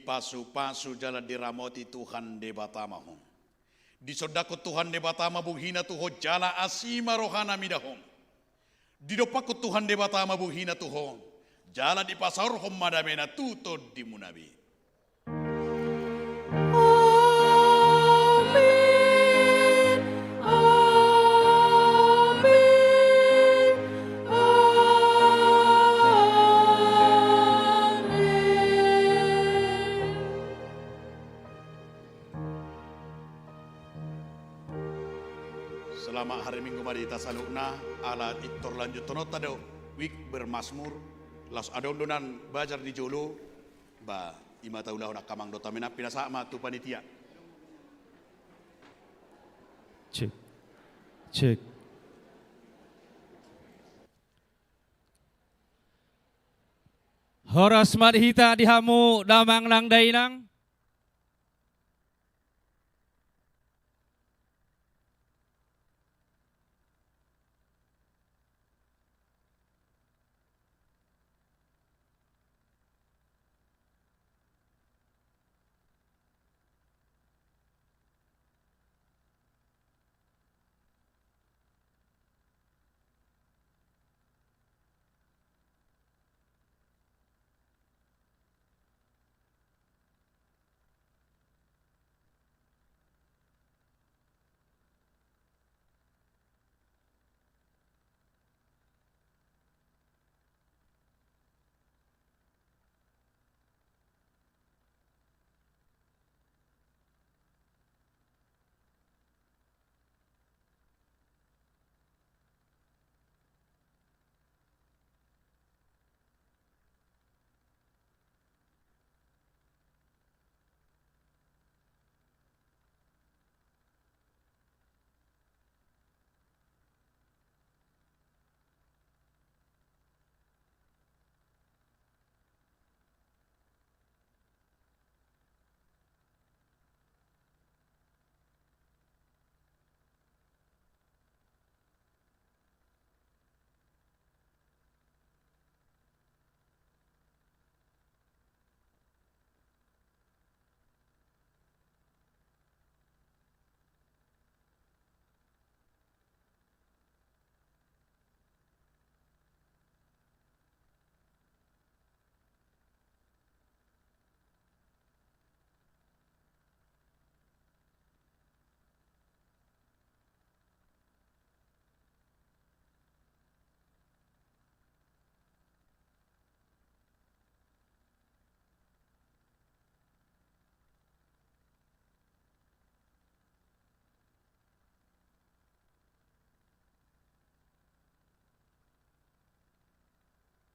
Pasu-pasu jalan diramoti Tuhan de batamahom. Di sodako Tuhan de batama buhina tuho jala asima rohana midahom. Di dopako Tuhan de batama buhina tuho jala di pasar hom madamena tuto di munabi. Selama hari Minggu mari kita salukna ala iktor lanjut tonot tado wik bermasmur las adondonan bajar di jolo ba ima taulah nak kamang dota mena pinasa ma tu panitia. Cek. Horas madhita dihamu damang nang dainang